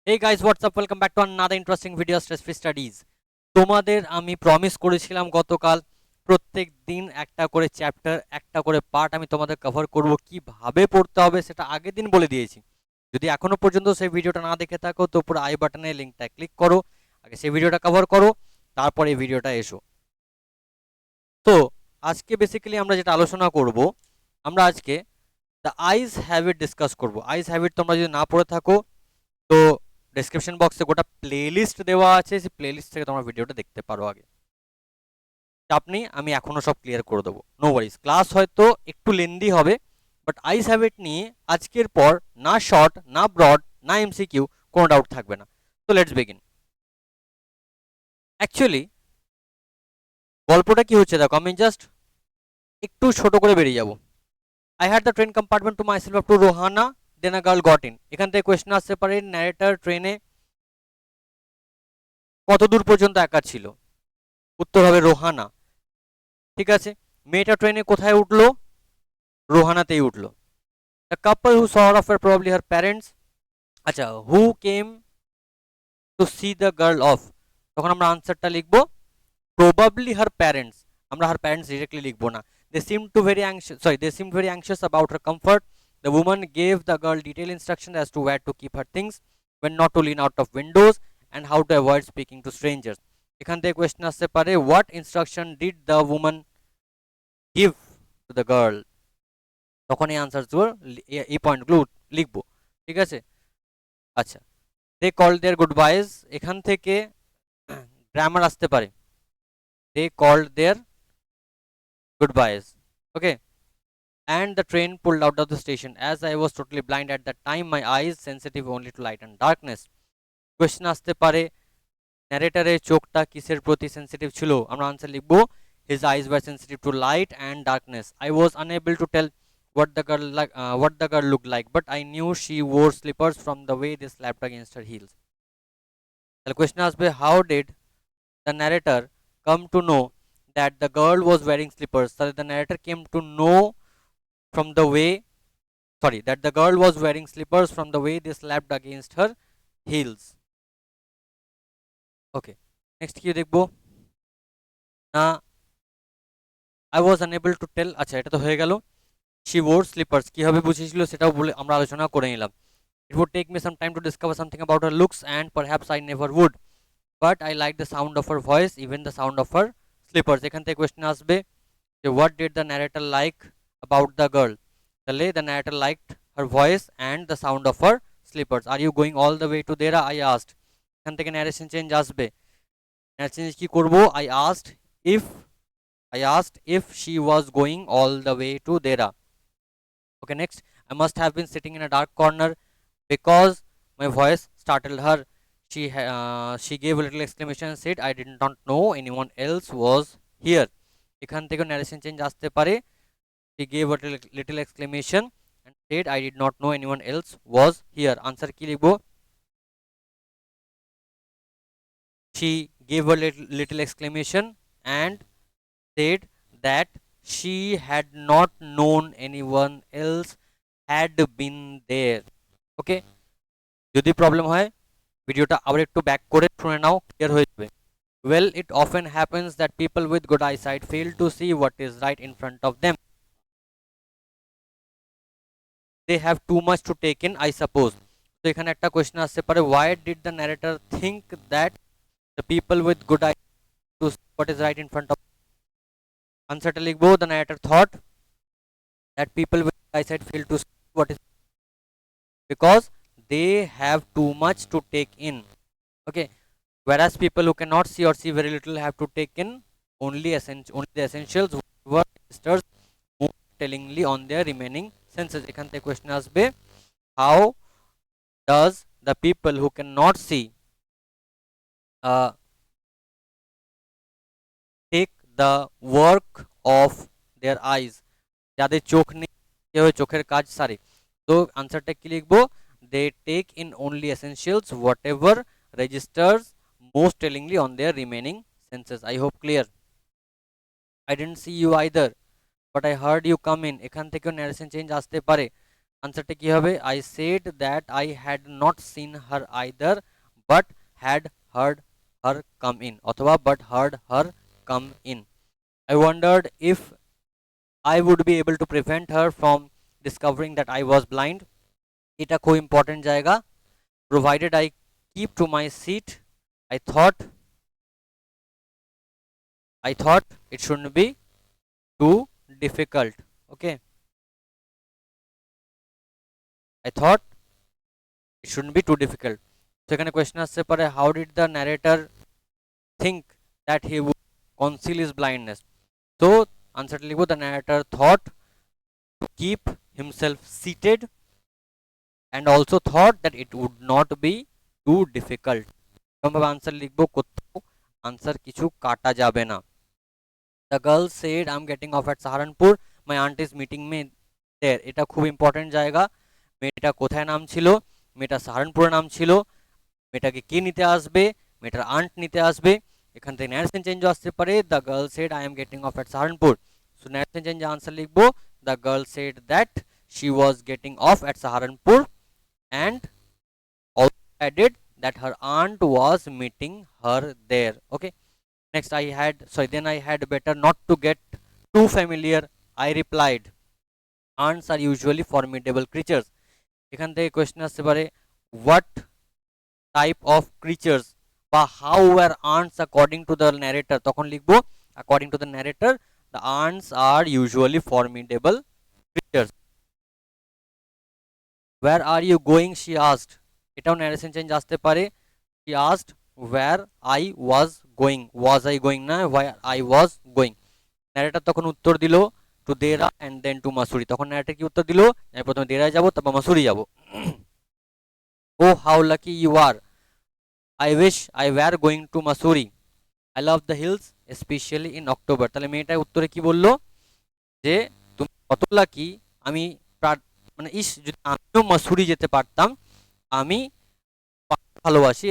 Hey guys, what's up? Welcome back to another interesting video, Stress Free Studies. তোমাদের আমি promise করেছিলাম গতকাল প্রত্যেক দিন একটা করে চ্যাপ্টার, একটা করে পার্ট আমি তোমাদের কভার করব। কিভাবে পড়তে হবে সেটা আগের দিন বলে দিয়েছি। যদি এখনো পর্যন্ত সেই ভিডিওটা না দেখে থাকো তো পুরো আই বাটনে লিঙ্কটা ক্লিক করো, আগে সেই ভিডিওটা কভার করো, তারপরে এই ভিডিওটা এসো। তো আজকে বেসিক্যালি আমরা যেটা আলোচনা করব, আমরা আজকে দ্য আইজ হ্যাবিট ডিসকাস করব। আইজ হ্যাবিট তোমরা যদি না পড়ে থাকো তো ডেসক্রিপশন বক্সে গোটা প্লেলিস্ট দেওয়া আছে, সেই প্লেলিস্ট থেকে তোমরা ভিডিওটা দেখতে পারো। আগে চাপ নেই, আমি এখনও সব ক্লিয়ার করে দেবো, নো ওয়ারিজ। ক্লাস হয়তো একটু লেন্দি হবে, বাট আইস হ্যাবিট নিয়ে আজকের পর না শর্ট না ব্রড না এমসিকিউ, কোনো ডাউট থাকবে না। তো লেটস বিগিন। অ্যাকচুয়ালি গল্পটা কি হচ্ছে দেখো, আমি জাস্ট একটু ছোট করে বেরিয়ে যাব। I had the train compartment to myself up to Rohana, then a girl got in. এখান থেকে কোয়েশ্চেন আসতে পারে ন্যারেটার ট্রেনে কত দূর পর্যন্ত একা ছিল? উত্তর হবে রোহানা। ঠিক আছে, মেয়েটা ট্রেনে কোথায় উঠলো? রোহানাতেই উঠলো। The couple who saw her were probably her parents. আচ্ছা, who came to see the girl off, তখন আমরা আনসারটা লিখবো প্রবাবলি হার প্যারেন্টস। আমরা হার প্যারেন্টস ডিরেক্টলি লিখবো না। They seem to very anxious, sorry, they seem very anxious about her comfort. The woman gave the girl detail instruction as to where to keep her things, when not to lean out of windows, and how to avoid speaking to strangers. এখান থেকে question আসতে পারে what instruction did the Oman give to the girl, তখন এই আনসারগুলো, এই পয়েন্টগুলো লিখবো। ঠিক আছে, আচ্ছা। দে কল্ড দেয়ার গুড বাইজ, এখান থেকে গ্রামার আসতে পারে they called their goodbyes. Okay, and the train pulled out of the station. As I was totally blind at that time, my eyes sensitive only to light and darkness. Question আসতে পারে ন্যারেটারের চোখটা কিসের প্রতি sensitive ছিল? আমরা answer লিখবো his eyes were sensitive to light and darkness. I was unable to tell what the girl looked like, but I knew she wore slippers from the way they slapped against her heels. The question আসবে how did the narrator come to know that the girl was wearing slippers? So the narrator came to know from the way, sorry, that the girl was wearing slippers from the way they slapped against her heels. Okay, next কি দেখবো না, I was unable to tell, আচ্ছা এটা তো হয়ে গেল। she wore slippers কিভাবে বুঝেছিল সেটাও বলে আমরা আলোচনা করে নিলাম। It would take me some time to discover something about her looks, and perhaps I never would, but I like the sound of her voice, even the sound of her slippers. এখান থেকে question আসবে যে what did the narrator like about the girl? তাহলে the narrator liked her voice and the sound of her slippers. Are you going all the way to Dera? I asked. এখান থেকে narration change আসবে। narration change কি করব? I asked if she was going all the way to Dera. Okay, next. I must have been sitting in a dark corner because my voice startled her. She gave a little exclamation and said, I did not know anyone else was here. এখান থেকে narration change আসতে পারে she gave a little exclamation and said, I did not know anyone else was here. Answer কি লিখবো? She gave a little exclamation and said that she had not known anyone else had been there. ওকে, যদি problem হয় ভিডিওটা আবার একটু back করে শুনে নাও, clear হয়ে যাবে। Well, it often happens that people with good eyesight fail to see what is right in front of them. They have too much to take in, I suppose. তো এখানে একটা কোয়েশ্চেন আসতে পারে why did the narrator think that the people with good eyesight to see what is right in front of them? আনসারটা লিখবো the narrator thought that people with eyesight fail to see what is, because they have too much to take in. Okay, whereas people who cannot see or see very little have to take in only the essentials, whatever registers more tellingly on their remaining senses. এখান থেকে question আসবে how does the people who cannot see uh, take the work of their eyes? যাদের চোখ নেই কিভাবে চোখের কাজ সারে? তো আনসারটা কি লিখবো? they take in only essentials, whatever registers most tellingly on their remaining senses. I hope clear. I didn't see you either, but I heard you come in. এখান থেকেও narration change আসতে পারে আনসারটা কি হবে? I said that I had not seen her either but had heard her come in, অথবা but heard her come in. I wondered if I would be able to prevent her from discovering that I was blind. এটা খুব important জায়গা। Provided I keep to my seat, I thought it shouldn't be too difficult. Okay, I thought it shouldn't be too difficult. সেখানে question আসতে পারে, how did the narrator think that he would conceal his blindness? So answer লিখবো, the narrator thought to keep himself seated and also thought that it would not be too difficult. এরকমভাবে answer লিখবো, কোথাও answer কিছু কাটা যাবে না। The girl said, I'm getting off at Saharanpur, my aunt is meeting me there. এটা খুব important জায়গা। মেয়েটা কোথায় নাম ছিল? মেয়েটা সাহারানপুরে নাম ছিল। মেয়েটাকে কে নিতে আসবে? মেয়েটার আন্ট নিতে আসবে। এখান থেকে ন্যারেশন চেঞ্জ আসতে পারে, the girl said I am getting off at Saharanpur. So narration change answer লিখবো, the girl said that she was getting off at Saharanpur and also added that her aunt was meeting her there. Okay, next then I had better not to get too familiar, I replied. Ants are usually formidable creatures. এখান থেকে question আসতে পারে, what type of creatures বা how were ants according to the narrator? তখন লিখবো, according to the narrator the ants are usually formidable creatures. Where are you going? She asked. এটাও narration change আসতে পারে, she asked where I was going. Was I going না, where I was going. Narrator তখন উত্তর দিল two Dehra and then two মাসুরি। তখন narrator কি উত্তর দিল? আমি প্রথমে দেরায় যাব, তারপর মাসুরি যাব। Oh how lucky you are, I wish I were going to Mussoorie, I love the hills specially in October. তাহলে মেয়েটা উত্তরে কি বললো? যে তুমি কত লাকি, আমি মানে ইস যদি আমিও মাসুরি যেতে পারতাম, আমি ভালোবাসি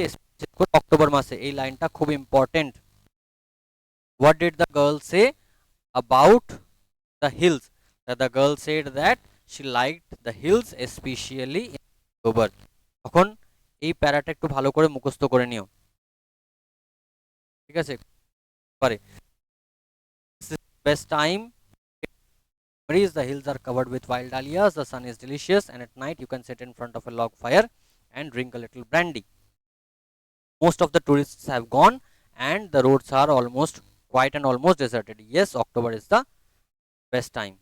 অক্টোবর মাসে। এই লাইনটা খুব important. What did the girl say about the hills? That the girl said that she liked the hills especially in October. তখন এই প্যারাটা একটু ভালো করে মুখস্থ করে নিও, ঠিক আছে? পারে best time, the hills are covered with wild dahlias, the sun is delicious, and at night you can sit in front of a log fire and drink a little brandy. Most of the tourists have gone and the roads are almost quiet and almost deserted. Yes, October is the best time.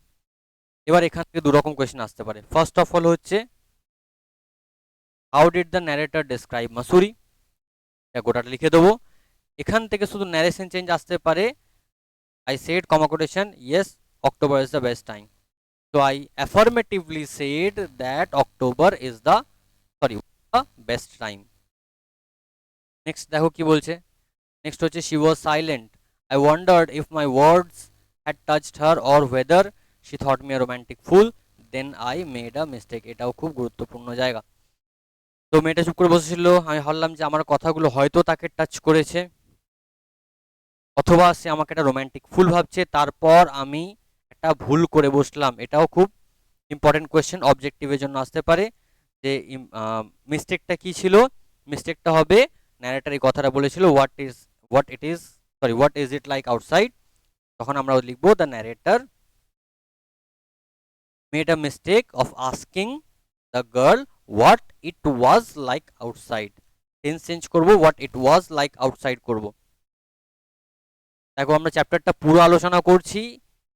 এবার এখান থেকে দু রকম question আসতে পারে। First of all হচ্ছে, how did the narrator describe Mussoorie? এটা গোটাটা লিখে দেবো। এখান থেকে শুধু ন্যারেশন চেঞ্জ আসতে পারে, I said comma quotation yes October is the best time. So I affirmatively said that October is the best time. Next দেখো কি বলছে, নেক্সট হচ্ছে she was silent, I wondered if my words had touched her or whether she thought me a romantic fool then I made a mistake. এটাও খুব গুরুত্বপূর্ণ জায়গা। তো মেয়েটা চুপ করে বসেছিল, আমি ভাবলাম যে আমার কথাগুলো হয়তো তাকে টাচ করেছে, অথবা সে আমাকে একটা রোম্যান্টিক ফুল ভাবছে, তারপর আমি একটা ভুল করে বসলাম। এটাও খুব ইম্পর্টেন্ট কোয়েশ্চেন, অবজেক্টিভের জন্য আসতে পারে। যে মিস্টেকটা কি ছিল? মিস্টেকটা হবে ন্যারেটর এই কথাটা বলেছিল what is it like outside, তখন আমরা লিখবো the narrator made a mistake of asking the girl what it was like outside. Tense change করবো, what it was like outside করব। দেখো আমরা চ্যাপ্টারটা পুরো আলোচনা করছি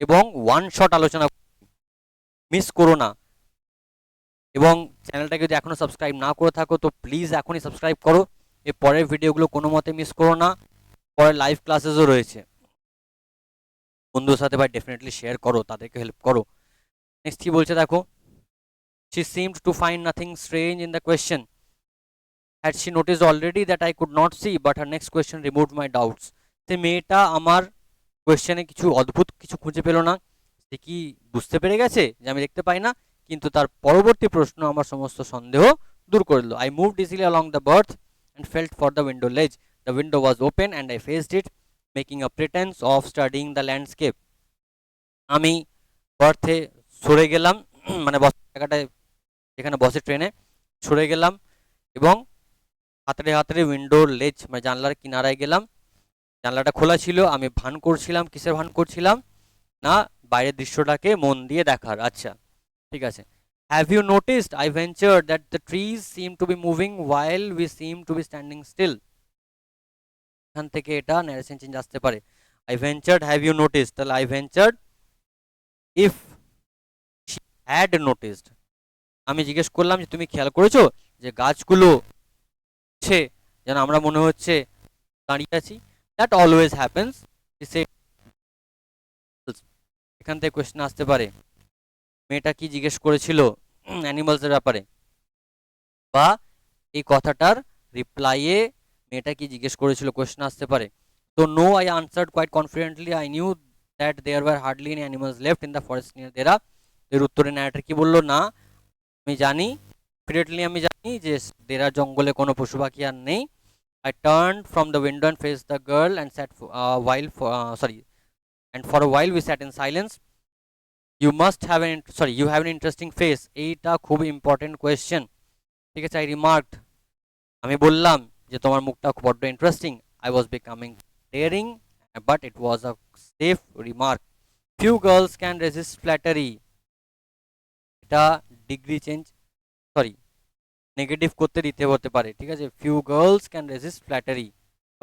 এবং ওয়ান শট আলোচনা, মিস করো না। এবং চ্যানেলটাকে যদি এখনো সাবস্ক্রাইব না করে থাকো তো প্লিজ এখনই সাবস্ক্রাইব করো, এর পরের ভিডিওগুলো কোনো মতে মিস করো না। পরে লাইভ ক্লাসেসও রয়েছে, বন্ধুদের সাথে ভাই ডেফিনেটলি শেয়ার করো, তাদেরকে হেল্প করো। নেক্সট কি বলছে দেখো, she seemed to find nothing strange in the question. Had she noticed already that I could not see, but her next question removed my doubts. সে মেয়েটা আমার কোয়েশ্চেনে কিছু অদ্ভুত কিছু খুঁজে পেল না, সে কি বুঝতে পেরে গেছে যে আমি দেখতে পাই না, কিন্তু তার পরবর্তী প্রশ্ন আমার সমস্ত সন্দেহ দূর করে দিল। I moved easily along the berth and felt for the window ledge. The window was open and I faced it, making a pretense of studying the landscape. আমি বার্থে সরে গেলাম, মানে বসার জায়গাটায় এখানে বসে ট্রেনে সরে গেলাম এবং হাতড়ে হাতড়ে উইন্ডোর লেজ মানে জানলার কিনারায় গেলাম। জানলাটা খোলা ছিল, আমি ভান করছিলাম, কিসের ভান করছিলাম না বাইরের দৃশ্যটাকে মন দিয়ে দেখার। আচ্ছা ঠিক আছে। Have you noticed I ventured that the trees seem to be moving while we seem to be standing still. এখান থেকে এটা ন্যারেশন চেঞ্জ আসতে পারে। I ventured, have you noticed, তাহলে I ventured if she had noticed, আমি জিজ্ঞেস করলাম যে তুমি খেয়াল করেছো যে গাছগুলো হচ্ছে যেন আমরা মনে হচ্ছে দাঁড়িয়ে আছি। দ্যাট অলওয়েজ হ্যাপেন্স, এখান থেকে কোয়েশ্চেন আসতে পারে মেয়েটা কি জিজ্ঞেস করেছিল অ্যানিমালসের ব্যাপারে, বা এই কথাটার রিপ্লাইয়ে মেয়েটা কি জিজ্ঞেস করেছিল কোয়েশ্চেন আসতে পারে। তো no I answered quite confidently, I knew that there were hardly any animals left in the forest near Dehra. এর উত্তরে ন্যারেটর কি বললো, না আমি জানি, কনফিডেন্টলি আমি জানি যে দেরা জঙ্গলে কোনো পশু পাখি আর নেই। I turned from the window and faced the girl and sat and for a while we sat in silence. You must have you have an interesting face. এইটা খুব ইম্পর্টেন্ট কোয়েশ্চেন, ঠিক আছে। I remarked, আমি বললাম যে তোমার মুখটা বড্ড interesting. I was becoming daring, but it was a safe remark. Few girls can resist flattery. এটা ডিগ্রি চেঞ্জ নেগেটিভ করতে দিতে হতে পারে, ঠিক আছে। Few girls can resist flattery,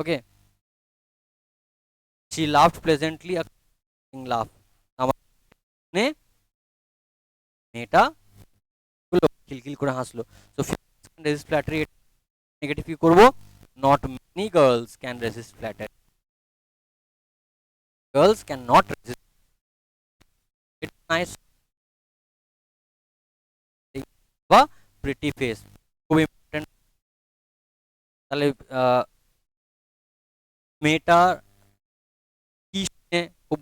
okay. She laughed pleasantly a laugh, আমার মেয়েটা খিলখিল করে হাসলো। সো রেজিস্ট ফ্ল্যাটারি, নেগেটিভ কি করবো, not many girls can resist flattery, girls can not resist. It's nice বা প্রিটি ফেস, খুব ইম্পর্টেন্ট। তাহলে মেয়েটা কি শুনে খুব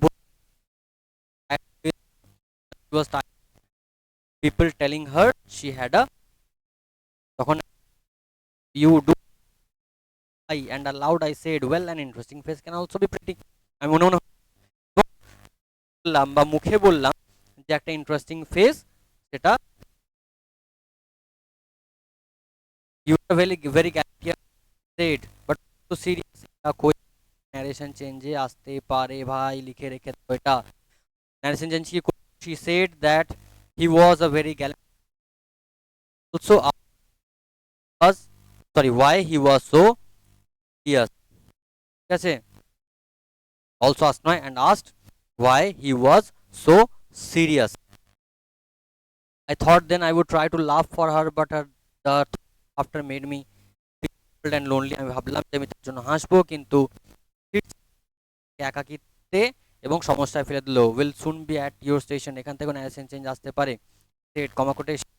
people telling her she had a, তখন you do I and aloud I said, well an interesting face can also be pretty. আমি মনে মনে বললাম বা মুখে বললাম যে একটা ইন্টারেস্টিং ফেস সেটা, you are very said but so serious, এটা কই ন্যারেশন চেঞ্জে আসতে পারে ভাই, লিখে রেখে দাও এটা। ন্যারেশন চেঞ্জ কি, she said that he was a very gallant, also was why he was so serious, ঠিক আছে। also asked নয় and asked why he was so serious. I thought then I would try to laugh for her but the after made me feel and lonely. আমি ভাবলাম যে আমি তার জন্য হাসবো কিন্তু একাকিত্বে এবং সমস্যায় ফেলে দিল। will soon be at your station, এখান থেকে ন্যারেশন চেঞ্জ আসতে পারে। said কমা কোটেশন,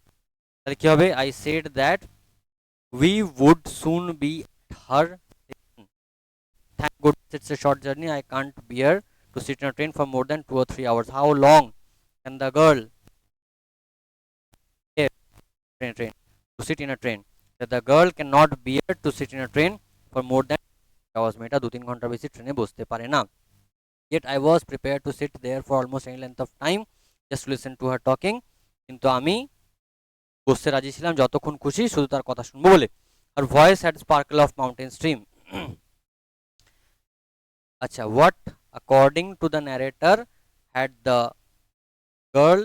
তাহলে কি হবে, I said that we would soon be at her station. Thank goodness it's a short journey, I can't bear to sit in a train for more than 2 or 3 hours. How long can the girl train to sit in a train? That the girl cannot bear to sit in a train for more than hours, মেয়েটা 2-3 ঘন্টার বেশি ট্রেনে বসতে পারে না। Yet I was prepared to sit there for almost any length of time just to listen to her talking, কিন্তু আমি বসতে রাজি ছিলাম যতক্ষণ খুশি শুধু তার কথা শুনবো বলে। Her voice had sparkle of mountain stream. আচ্ছা, what according to the narrator had the girl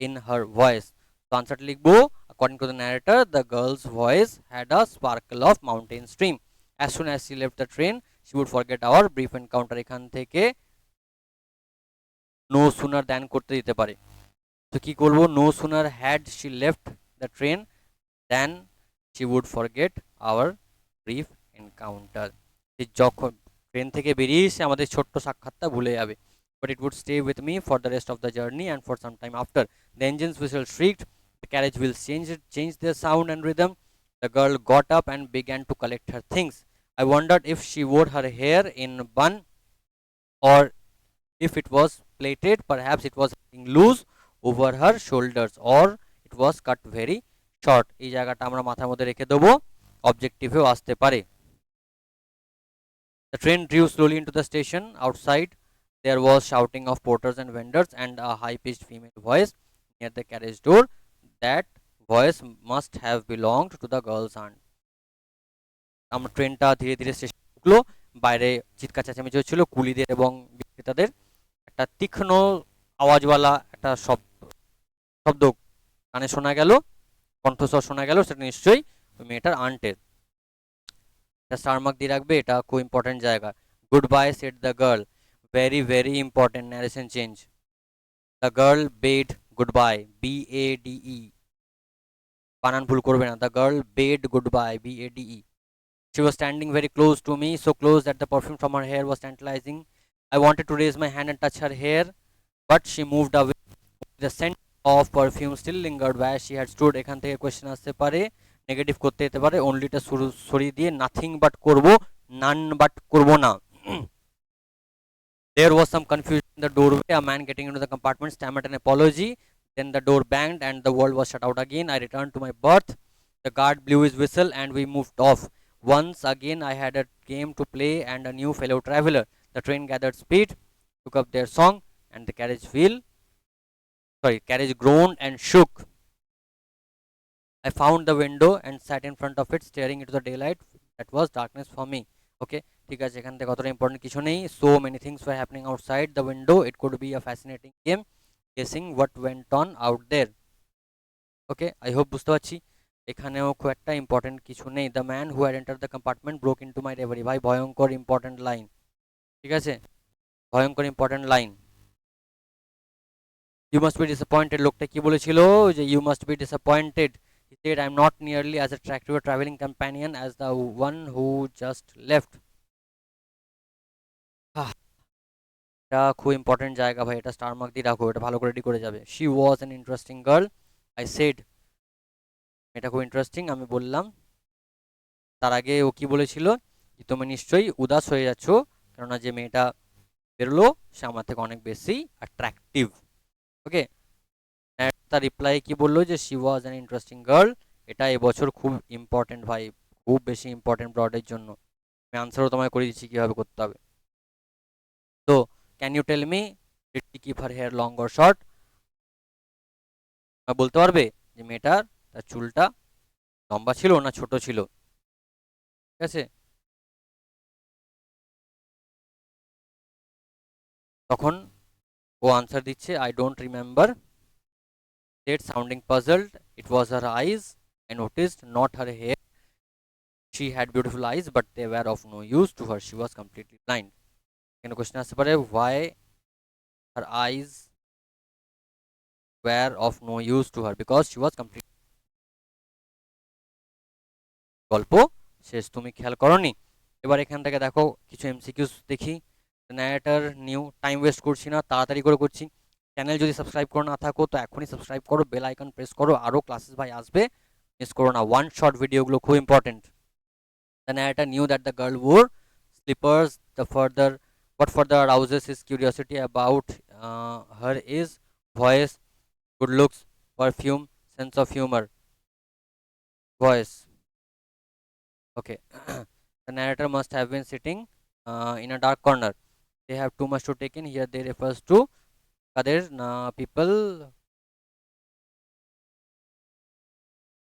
in her voice? তো আনসারটা লিখবো, according to the narrator the girl's voice had a sparkle of mountain stream. As soon as she left the train she would forget our brief encounter. এখান থেকে no sooner than করতে দিতে পারে, তো কি করবো, no sooner had she left the train than she would forget our brief encounter. যখন train থেকে বেরিয়ে এসে আমাদের ছোট্ট সাক্ষাৎটা ভুলে যাবে। But it would stay with me for the rest of the journey and for some time after. The engine's whistle shrieked, the carriage wheels changed their sound and rhythm. The girl got up and began to collect her things. I wondered if she wore her hair in a bun or if it was plaited. Perhaps it was hanging loose over her shoulders or it was cut very short. এই জায়গাটা আমরা মাথার মধ্যে রেখে দেবো, অবজেক্টিভেও আসতে পারে। The train drew slowly into the station. Outside there was shouting of porters and vendors and a high-pitched female voice near the carriage door. That voice must have belonged to the girl's aunt. আমার ট্রেনটা ধীরে ধীরে station ঢুকলো, বাইরে চিৎকার চেঁচামেচি হচ্ছিল কুলিদের এবং বিক্রেতাদের। একটা তীক্ষ্ণ আওয়াজওয়ালা একটা শব্দ কানে শোনা গেল, কণ্ঠস্বর শোনা গেল, সেটা নিশ্চয়ই ওই মেয়েটার আন্টের। এটা স্টার মার্ক দিয়ে রাখবে, এটা খুব ইম্পর্টেন্ট জায়গা। Good bye said the girl, very very important narration change. The girl bed good bye, BADE, বানান ভুল করবে না, the girl bed good bye, BADE. She was standing very close to me, so close that the perfume from her hair was tantalizing. I wanted to raise my hand and touch her hair, but she moved away. The scent of perfume still lingered where she had stood. এখান থেকে question আসতে পারে, negative করতে যেতে পারে, অনলিটা সরিয়ে দিয়ে nothing but করব, নান বাট করব না। There was some confusion in the doorway. A man getting into the compartment stammered an apology. Then the door banged and the world was shut out again. I returned to my berth. The guard blew his whistle and we moved off. Once again, I had a game to play and a new fellow traveler. The train gathered speed, took up their song, and the carriage groaned and shook. I found the window and sat in front of it, staring into the daylight that was darkness for me. Okay, ঠিক আছে, এখান থেকে অতটা important কিছু নেই। So many things were happening outside the window. It could be a fascinating game, guessing what went on out there. Okay, I hope বুঝতে পারছি। এখানেও খুব একটা ইম্পর্টেন্ট কিছু নেই। The man who had entered the compartment broke into my reverie. ভাই ভয়ঙ্কর important line, ঠিক আছে, ভয়ঙ্কর important line. You must be disappointed, লোকটা কি বলেছিল যে you must be disappointed. He said, I'm not nearly as attractive a traveling companion as the one who just left. এটা খুব ইম্পর্টেন্ট জায়গা ভাই, এটা স্টার মার্ক দিয়ে রাখো, এটা ভালো করে রেডি করে যাবে। She was an interesting girl, I said. এটা খুব ইন্টারেস্টিং আমি বললাম। তার আগে ও কি বলেছিল, যে তুমি নিশ্চয়ই উদাস হয়ে যাচ্ছ, কেননা যে মেয়েটা বেরোলো সে আমার থেকে অনেক বেশি অ্যাট্রাকটিভ। ওকে, তার রিপ্লাই কি বললো, যে she was an interesting girl. এটা এবছর খুব ইম্পর্টেন্ট ভাই, খুব বেশি ইম্পর্টেন্ট ব্রডের জন্য। আমি আনসারও তোমায় করে দিচ্ছি কীভাবে করতে হবে। তো can you tell me, did she keep her hair long or short? বলতে পারবে যে মেয়েটার তার চুলটা লম্বা ছিল না ছোট ছিল? ঠিক আছে, তখন ও আনসার দিচ্ছে, I don't remember. Said, sounding puzzled. It was her eyes, I noticed, not her hair. She had beautiful eyes, but they were of no use to her. She was completely blind. Can question আসতে পারে, why her eyes were of no use to her? Because she was completely. গল্প শেষ, তুমি খেয়াল করনি। এবার এখান থেকে দেখো কিছু এমসিকিউস দেখি। ন্যারেটর নিউ, টাইম ওয়েস্ট করছি না, তাড়াতাড়ি করে করছি। চ্যানেল যদি সাবস্ক্রাইব করে না থাকো তো এখনই সাবস্ক্রাইব করো, বেল আইকন প্রেস করো, আরও ক্লাসেস ভাই আসবে, মিস করো না। ওয়ান শর্ট ভিডিওগুলো খুব important. The narrator knew that the girl wore slippers. What further arouses his curiosity about her is voice, good looks, perfume, sense of humor. Voice. Okay. The narrator must have been sitting in a dark corner. They have too much to take in. Here they refers to kader people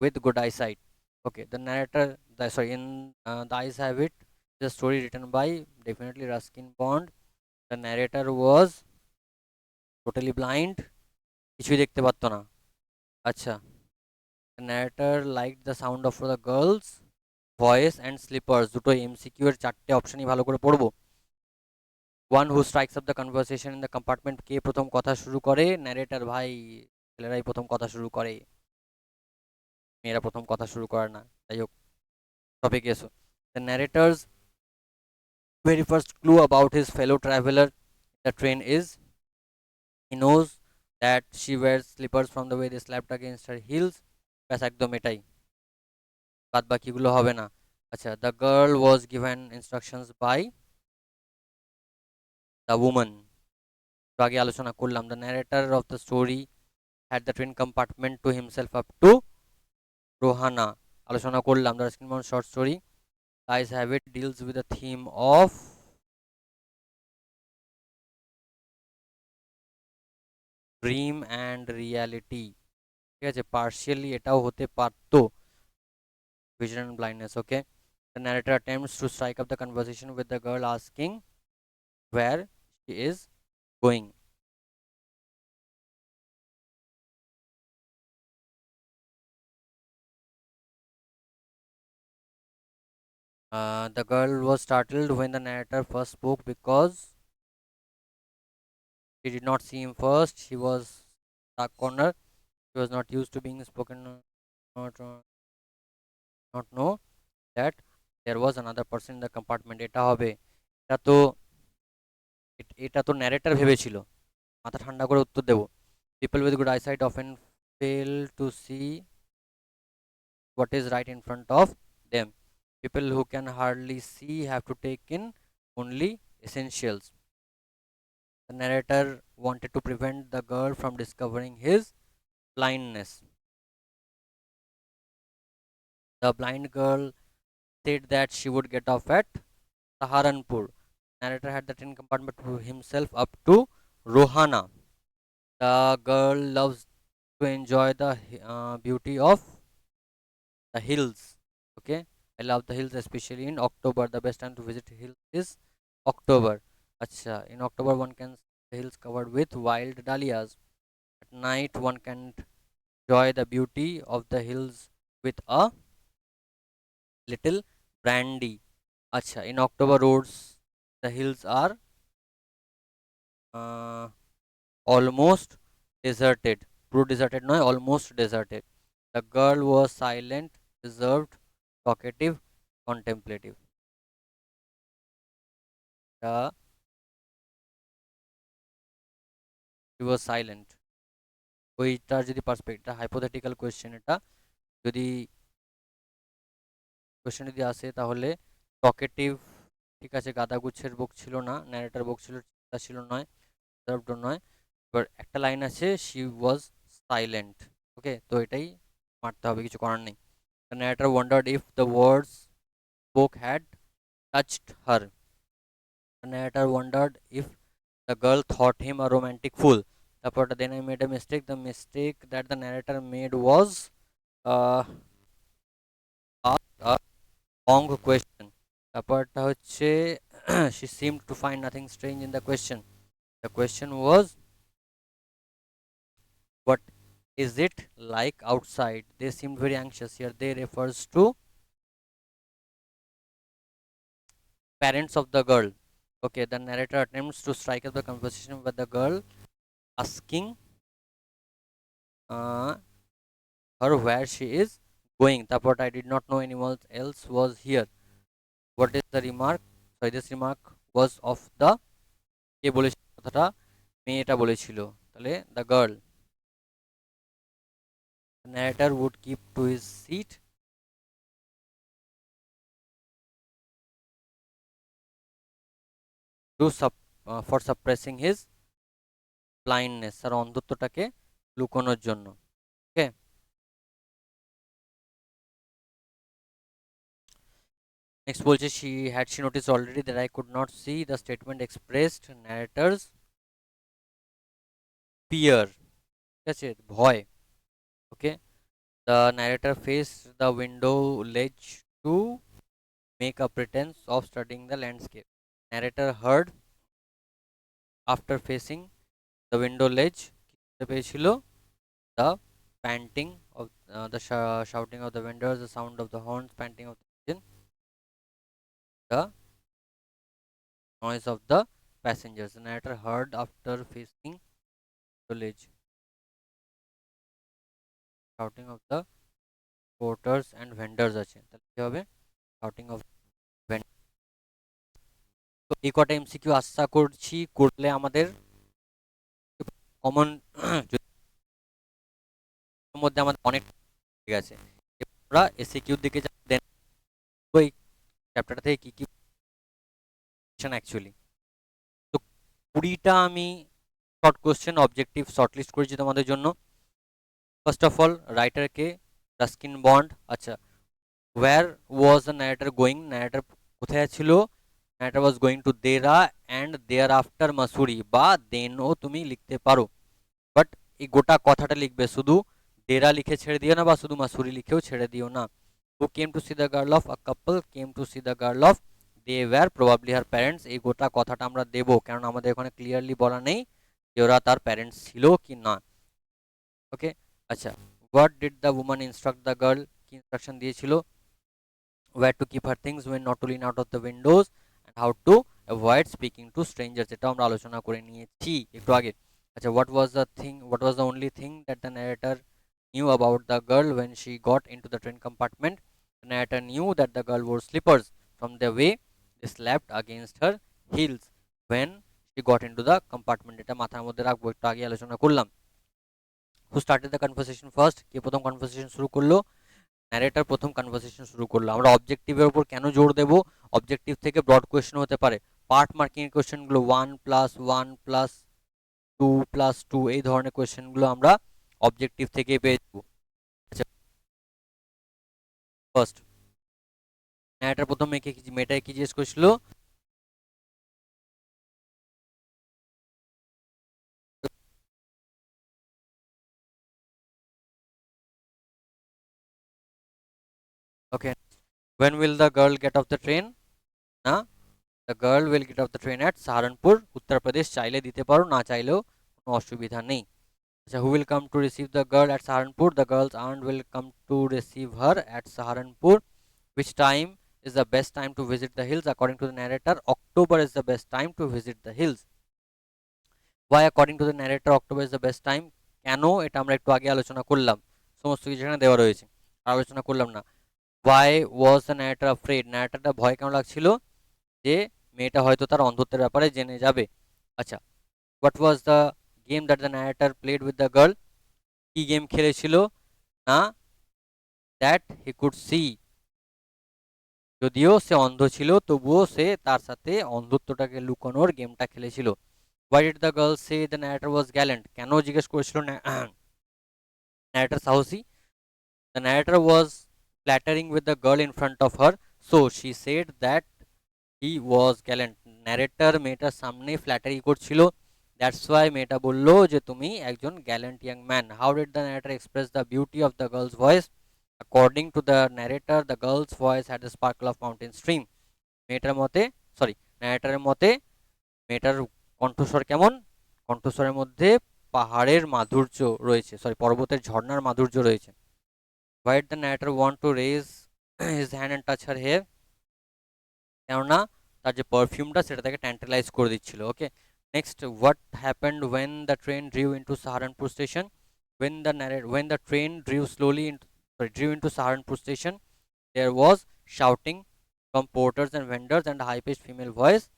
with good eyesight. Okay. The narrator, in The Eyes Have It, the story written by definitely Ruskin Bond. The narrator was totally blind, কিছুই দেখতে পারতো না। আচ্ছা, the narrator liked the sound of the girls voice and slippers। দুটো MCQ এর চারটে অপশনই ভালো করে পড়বো। one who strikes up the conversation in the compartment, কে প্রথম কথা শুরু করে? narrator ভাই, ছেলেরাই প্রথম কথা শুরু করে, মেয়েরা প্রথম কথা শুরু করে না। যাই হোক, টপিকে এসো। the narrator's very first clue about his fellow traveler the train is he knows that she wears slippers from the way they slapped against her heels. ব্যাস একদম এটাই, বাদ বাকিগুলো হবে না। আচ্ছা, the girl was given instructions by the woman, তো আগে আলোচনা করলাম। the narrator of the story had the train compartment to himself up to Rohana, আলোচনা করলাম। the Ruskin Bond short story Eyes Have It deals with the theme of dream and reality. ঠিক আছে, partially এটাও হতে পারতো, vision and blindness. Okay, the narrator attempts to strike up the conversation with the girl, asking where she is going. The girl was startled when the narrator first spoke because she did not see him first. She was stuck corner. She was not used to being spoken, not know that there was another person in the compartment. এটা হবে, এটা তো এটা তো narrator ভেবেছিল। মাথা ঠান্ডা করে উত্তর দেব। People with good eyesight often fail to see what is right in front of them. People who can hardly see have to take in only essentials. The narrator wanted to prevent the girl from discovering his blindness. The blind girl said that she would get off at Saharanpur. Narrator had the train compartment to himself up to Rohana. The girl loves to enjoy the beauty of the hills. Okay, I love the hills, especially in October. The best time to visit hills is October. Acha, in October one can see the hills covered with wild dahlias. At night one can enjoy the beauty of the hills with a little brandy. Acha, in October roads the hills are uh, almost deserted. True deserted, no, almost deserted. The girl was silent, reserved, talkative, contemplative. The She was silent. ওইটার যদি perspective, hypothetical question, এটা যদি question যদি আসে তাহলে talkative, ঠিক আছে, গাদাগুচ্ছের বুক ছিল না, ন্যারেটার বুক ছিল, চিন্তা ছিল নয়, রিজার্ভড নয়। এবার একটা লাইন আছে শি ওয়াজ সাইলেন্ট। ওকে, তো এটাই মারতে হবে, কিছু করার নেই। The narrator wondered if the words spoke had touched her. The narrator wondered if the girl thought him a romantic fool. তারপরটা then I made a mistake, the mistake that the narrator made was long question. তারপরটা হচ্ছে she seemed to find nothing strange in the question. The question was, what is it like outside? They seemed very anxious. Here they refers to parents of the girl. Okay, the narrator attempts to strike up the conversation with the girl, asking uh, her where she is going. But I did not know anyone else was here. What is the remark? Sorry, this remark was of the, কে বলেছিল কথাটা? মেয়েটা বলেছিল। তাহলে the girl. The narrator would keep to his seat for suppressing his blindness, আর অন্ধত্বটাকে লুকোনোর জন্য। ওকে, next বলছে she noticed already that I could not see the statement expressed narrator's fear, ঠিক আছে, ভয়। ওকে, the narrator faced the window ledge to make a pretense of studying the landscape. Narrator heard after facing the window ledge, কি পেয়েছিল? The panting of the shouting of the vendors, the sound of the horns, panting of the engine, the noise of the passengers. The narrator heard after facing village, shouting of the porters and vendors আছে, তাহলে কি হবে? shouting of vendors. তো এই কটা MCQ আশা করছি করলে আমাদের কমন মধ্যে আমাদের অনেক ঠিক আছে। আমরা এসিকিউর দিকে দেন ওই চ্যাপ্টারটা থেকে কি কি অ্যাকচুয়ালি। তো 20টা আমি শর্ট কোশ্চেন অবজেক্টিভ শর্টলিস্ট করেছি তোমাদের জন্য। ফার্স্ট অফ অল, রাইটার কে? Ruskin Bond. আচ্ছা, where was the narrator going? Narrator কোথায় ছিল? Narrator was going to Dehra and thereafter Mussoorie, বা দেনও তুমি লিখতে পারো, বাট এই গোটা কথাটা লিখবে শুধু দেরা লিখে ছেড়ে দিও না, বা শুধু মাসুরি লিখেও ছেড়ে দিও না। Who came to see the girl off, a couple came to see the girl off, they were probably her parents. এই গোটা কথাটা আমরা দেবো, কারণ আমাদের এখানে ক্লিয়ারলি বলা নেই যে ওরা তার প্যারেন্টস ছিল কি না। ওকে, আচ্ছা, what did the Oman instruct the girl, কি ইনস্ট্রাকশন দিয়েছিল? where to keep her things when not to lean out of the windows, and how to avoid speaking to strangers, এটা আমরা আলোচনা করে নিয়েছি একটু আগে। আচ্ছা, what was the only thing that the narrator knew about the girl when she got into the train compartment? The narrator knew that the girl wore slippers from the way they slapped against her heels when she got into the compartment, এটা মাথার মধ্যে রাখবো, একটু আগে আলোচনা করলাম। who started the conversation first, কে প্রথম conversation শুরু করলো? ন্যারেটর প্রথম কনভারসেশন শুরু করলো। আমরা অবজেক্টিভের উপর কেন জোর দেব? অবজেক্টিভ থেকে ব্রড কোয়েশ্চেন হতে পারে, পার্ট মার্কিং এর কোয়েশ্চেনগুলো 1+1+2+2 এই ধরনের কোয়েশ্চেনগুলো আমরা অবজেক্টিভ থেকে পেয়ে যাবো। আচ্ছা, ফার্স্ট ন্যারেটর প্রথম মেয়েটাকে কি জিজ্ঞেস করেছিল? ওকে, when will the girl get off the train? না, the girl will get off the train at Saharanpur, Uttar Pradesh. চাইলে দিতে পারো, না চাইলেও কোনো অসুবিধা নেই। আচ্ছা, who will come to receive the girl at Saharanpur? The girl's aunt will come to receive her at Saharanpur. Which time is the best time to visit the hills? According to the narrator, October is the best time to visit the hills. Why according to the narrator October is the best time? কেন, এটা আমরা একটু আগে আলোচনা করলাম, সমস্ত কিছু এখানে দেওয়া রয়েছে, আলোচনা করলাম না। Why was the narrator afraid? narratorটা ভয় কেন লাগছিল? যে মেয়েটা হয়তো তার অন্ধত্বের ব্যাপারে জেনে যাবে। আচ্ছা, what was the game that the narrator played with the girl? কি গেম খেলেছিল? না, that he could see, যদিও সে অন্ধ ছিল তবুও সে তার সাথে অন্ধত্বটাকে লুকানোর গেমটা খেলেছিল। why did the girl say the narrator was gallant? কেন জিজ্ঞেস করেছিল narrator সাহসী? the narrator was flattering with the girl in front of her, so she said that he was gallant. narrator মেয়েটার সামনে ফ্ল্যাটারি করছিল, that's why মেয়েটা বলল যে তুমি একজন Gallant young man. how did the narrator express the beauty of the girl's voice? according to the narrator, the girl's voice had the sparkle of mountain stream. মেয়েটার মতে, সরি, ন্যারেটারের মতে মেয়েটার কণ্ঠস্বর কেমন? কণ্ঠস্বরের মধ্যে পাহাড়ের মাধুর্য রয়েছে, সরি, পর্বতের ঝর্ণার মাধুর্য রয়েছে। why did the narrator want to raise his hand and touch her hair? কেননা তার যে পারফিউমটা সেটা তাকে ট্যান্টালাইজ করে দিচ্ছিল। Okay, next, what happened when the train drew into Saharanpur station? when the train drew into Saharanpur station, there was shouting from porters and vendors, and a high-pitched female voice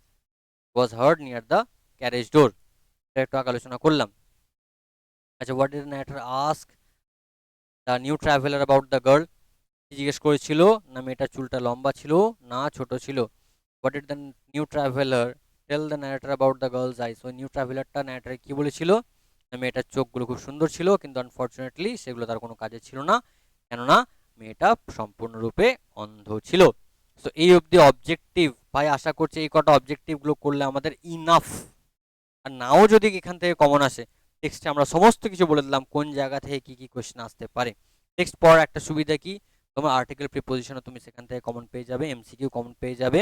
was heard near the carriage door. এটা একটু আগে আলোচনা করলাম। আচ্ছা, what did the narrator ask the new traveler about the girl? কি জিজ্ঞেস করেছিল? না মেয়েটার চুলটা লম্বা ছিল না ছোট ছিল। what did the new traveler tell the narrator about the girl's eyes? ওই নিউ ট্রাভেলারটা ন্যারেটরে কি বলেছিল? না মেয়েটার চোখগুলো খুব সুন্দর ছিল, কিন্তু আনফর্চুনেটলি সেগুলো তার কোনো কাজে ছিল না, কেননা মেয়েটা সম্পূর্ণরূপে অন্ধ ছিল। সো এই অবধি অবজেক্টিভ, ভাই আশা করছি এই কটা অবজেক্টিভগুলো করলে আমাদের ইনাফ। আর নাও যদি এখান থেকে কমন আসে, টেক্সটে আমরা সমস্ত কিছু বলে দিলাম কোন জায়গা থেকে কি কি কোশ্চেন আসতে পারে। টেক্সট পড়ার একটা সুবিধা কি, তোমার আর্টিকেল প্রিপোজিশনও তুমি সেখান থেকে কমন পেয়ে যাবে, এমসিকিউ কমন পেয়ে যাবে,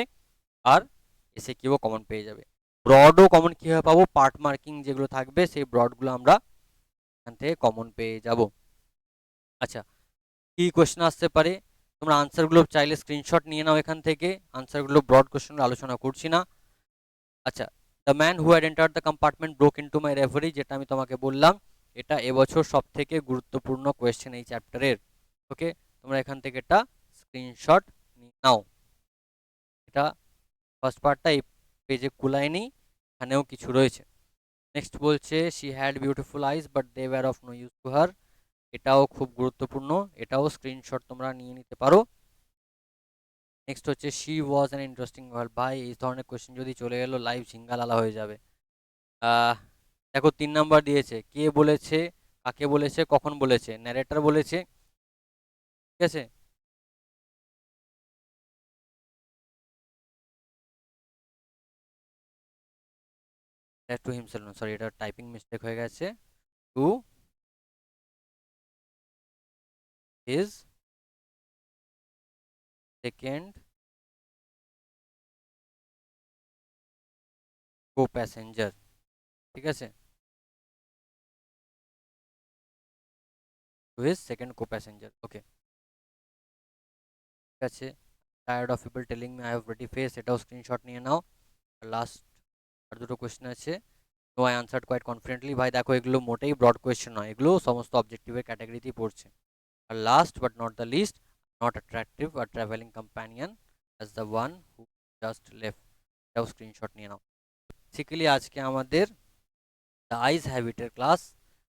আর এসএকিউও কমন পেয়ে যাবে। ব্রডও কমন কীভাবে পাবো? পার্ট মার্কিং যেগুলো থাকবে সেই ব্রডগুলো আমরা এখান থেকে কমন পেয়ে যাব। আচ্ছা, কি কোশ্চেন আসতে পারে? তোমরা আনসারগুলো চাইলে স্ক্রিনশট নিয়ে নাও এখান থেকে, আনসারগুলো ব্রড কোশ্চেনগুলো আলোচনা করছি না। আচ্ছা, the man who had entered the compartment broke into my reverie, যেটা আমি তোমাকে বললাম, এটা এবছর সব থেকে গুরুত্বপূর্ণ কোয়েশ্চেন এই চ্যাপ্টারের। ওকে, তোমরা এখান থেকে একটা স্ক্রিনশট নিয়ে নাও। এটা ফার্স্ট পার্টটা এই পেজে কুলায়নি, এখানেও কিছু রয়েছে। নেক্সট বলছে she had beautiful eyes but they were of no use to her, এটাও খুব গুরুত্বপূর্ণ, এটাও স্ক্রিনশট তোমরা নিয়ে নিতে পারো। নেক্সট হচ্ছে she was an interesting girl, ভাই এই ধরনের কোয়েশ্চেন যদি চলে গেলো লাইভ ঝিঙ্গালালা হয়ে যাবে। দেখো 3 নাম্বার দিয়েছে, কে বলেছে, কাকে বলেছে, কখন বলেছে? ন্যারেটর বলেছে, ঠিক আছে। টু হিমসেলফ, সরি এটা টাইপিং মিস্টেক হয়ে গেছে, টু his second co-passenger, ঠিক আছে, to his second co-passenger. Okay, ঠিক আছে, tired of people telling me I have pretty face, এটাও স্ক্রিনশট নিয়ে নাও। লাস্ট আর দুটো কোয়েশ্চেন আছে, no I answered quite confidently. ভাই দেখো এগুলো মোটেই ব্রড কোয়েশ্চেন নয়, এগুলো সমস্ত অবজেক্টিভের ক্যাটাগরিতেই পড়ছে। আর last but not the least, not attractive আর travelling companion as the one who just left, এটাও স্ক্রিনশট নিয়ে নাও। বেসিক্যালি আজকে আমাদের দ্য আইজ হ্যাবিটের ক্লাস,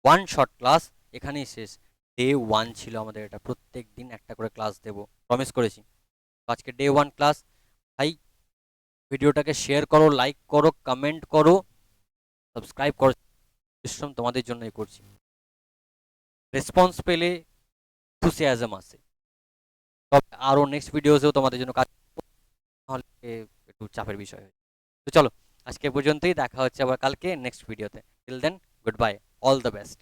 ওয়ান শর্ট ক্লাস এখানেই শেষ। ডে 1 ছিল আমাদের, এটা প্রত্যেক দিন একটা করে ক্লাস দেবো, প্রমিস করেছি। আজকে ডে 1 ক্লাস। ভাই ভিডিওটাকে শেয়ার করো, লাইক করো, কমেন্ট করো, সাবস্ক্রাইব করো, পরিশ্রম তোমাদের জন্যই করছি। রেসপন্স পেলে এনথুসিয়াজম আসে, তবে আরও নেক্সট ভিডিওসেও তোমাদের জন্য কাজ, তাহলে একটু চাপের বিষয় হয়। তো চলো আজকে পর্যন্তই, দেখা হচ্ছে আবার কালকে নেক্সট ভিডিওতে। Till then goodbye, all the best.